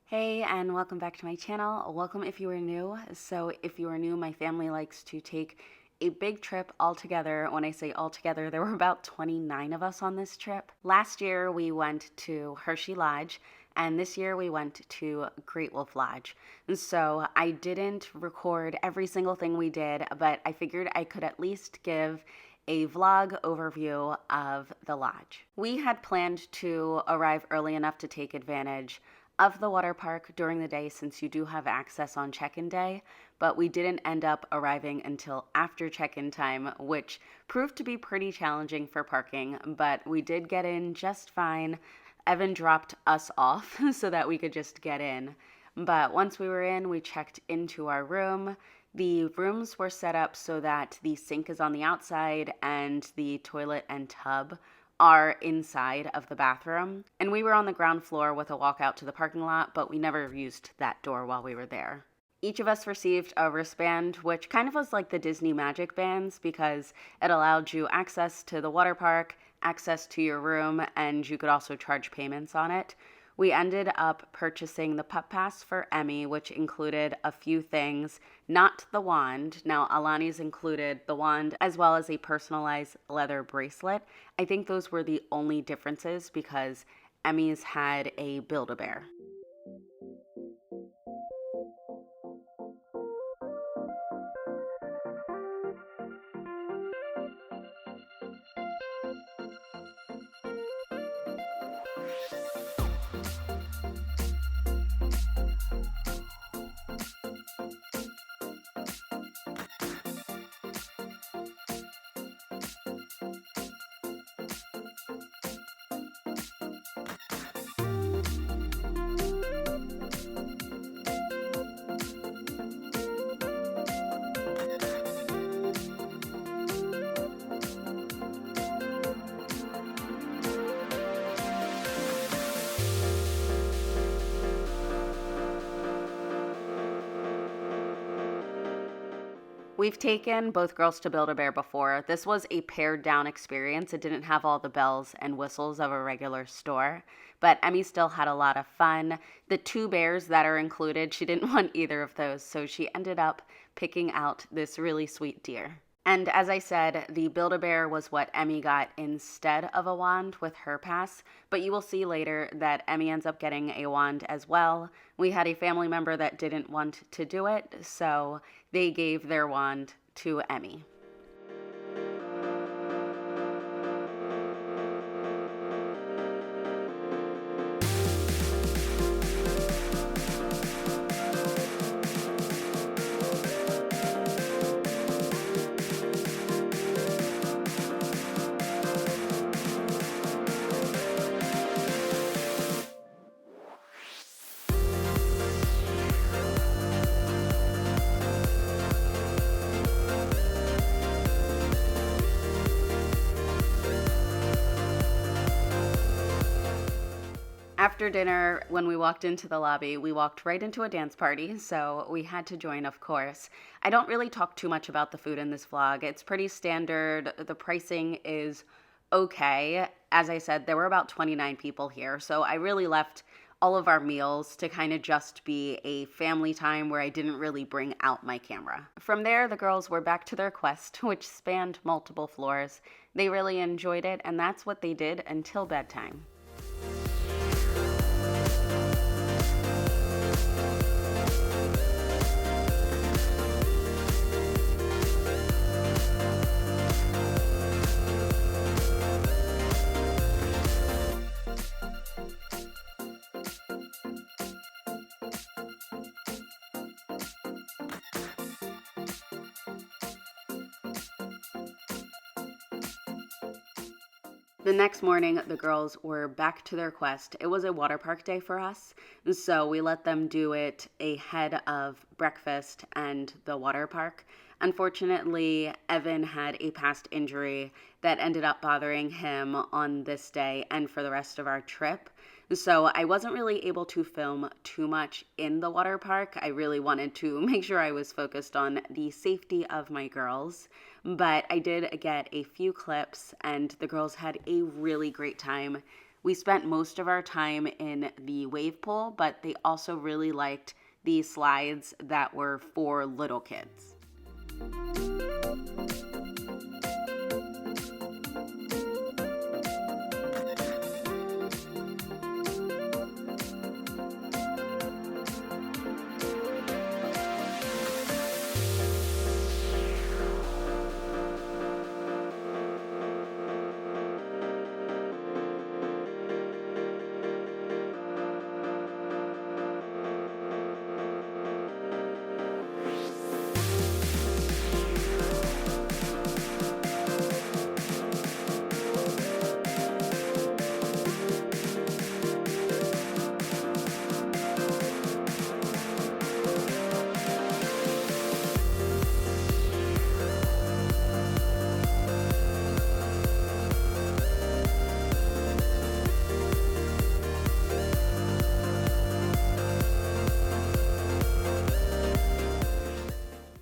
Hey, and welcome back to my channel. Welcome if you are new. So if you are new, my family likes to take a big trip all together. When I say all together, there were about 29 of us on this trip. Last year we went to Hershey Lodge, and this year we went to Great Wolf Lodge. And so I didn't record every single thing we did, but I figured I could at least give a vlog overview of the lodge. We had planned to arrive early enough to take advantage of the water park during the day since you do have access on check-in day, but we didn't end up arriving until after check-in time, which proved to be pretty challenging for parking, but we did get in just fine. Evan dropped us off so that we could just get in. But once we were in, we checked into our room. The rooms were set up so that the sink is on the outside and the toilet and tub are inside of the bathroom. And we were on the ground floor with a walkout to the parking lot, but we never used that door while we were there. Each of us received a wristband, which kind of was like the Disney Magic Bands because it allowed you access to the water park, access to your room, and you could also charge payments on it. We ended up purchasing the Pup Pass for Emmy, which included a few things, not the wand. Now, Alani's included the wand as well as a personalized leather bracelet. I think those were the only differences because Emmy's had a Build-A-Bear. We've taken both girls to Build-A-Bear before. This was a pared down experience. It didn't have all the bells and whistles of a regular store, but Emmy still had a lot of fun. The two bears that are included, she didn't want either of those, so she ended up picking out this really sweet deer. And as I said, the Build-A-Bear was what Emmy got instead of a wand with her pass, but you will see later that Emmy ends up getting a wand as well. We had a family member that didn't want to do it, so they gave their wand to Emmy. After dinner, when we walked into the lobby, we walked right into a dance party, so we had to join, of course. I don't really talk too much about the food in this vlog. It's pretty standard. The pricing is okay. As I said, there were about 29 people here, so I really left all of our meals to kind of just be a family time where I didn't really bring out my camera. From there, the girls were back to their quest, which spanned multiple floors. They really enjoyed it, and that's what they did until bedtime. The next morning, the girls were back to their quest. It was a water park day for us, so we let them do it ahead of breakfast and the water park. Unfortunately, Evan had a past injury that ended up bothering him on this day and for the rest of our trip. So I wasn't really able to film too much in the water park. I really wanted to make sure I was focused on the safety of my girls. But I did get a few clips and the girls had a really great time. We spent most of our time in the wave pool, but they also really liked the slides that were for little kids.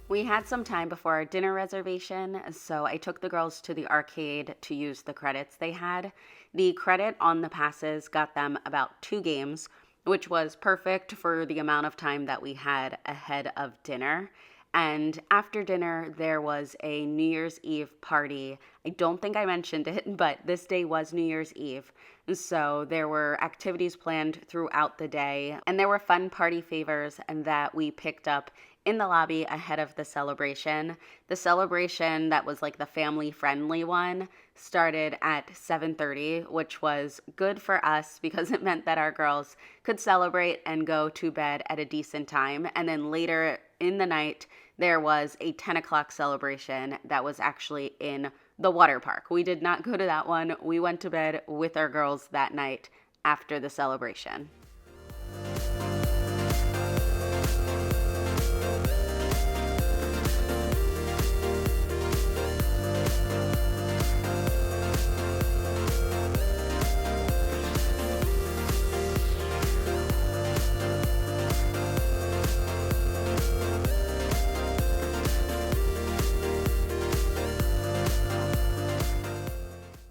We had some time before our dinner reservation, so I took the girls to the arcade to use the credits they had. The credit on the passes got them about 2 games, which was perfect for the amount of time that we had ahead of dinner. And after dinner, there was a New Year's Eve party. I don't think I mentioned it, but this day was New Year's Eve. So there were activities planned throughout the day, and there were fun party favors and that we picked up in the lobby ahead of the celebration. The celebration that was like the family-friendly one started at 7:30, which was good for us because it meant that our girls could celebrate and go to bed at a decent time. And then later in the night, there was a 10 o'clock celebration that was actually in the water park. We did not go to that one. We went to bed with our girls that night after the celebration.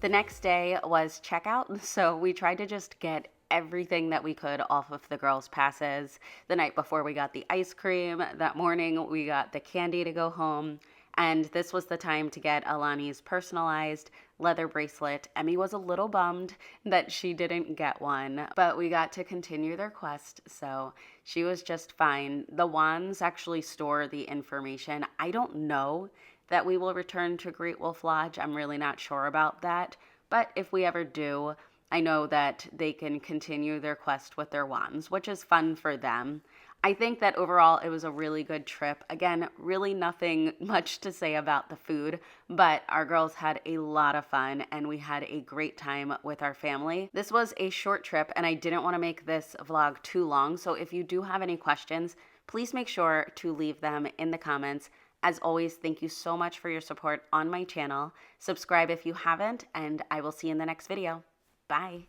The next day was checkout, so we tried to just get everything that we could off of the girls' passes. The night before, we got the ice cream. That morning, we got the candy to go home. And this was the time to get Alani's personalized leather bracelet. Emmy was a little bummed that she didn't get one, but we got to continue their quest, so she was just fine. The wands actually store the information. I don't know that we will return to Great Wolf Lodge. I'm really not sure about that. But if we ever do, I know that they can continue their quest with their wands, which is fun for them. I think that overall it was a really good trip. Again, really nothing much to say about the food, but our girls had a lot of fun and we had a great time with our family. This was a short trip and I didn't want to make this vlog too long, so if you do have any questions, please make sure to leave them in the comments. As always, thank you so much for your support on my channel. Subscribe if you haven't, and I will see you in the next video. Bye.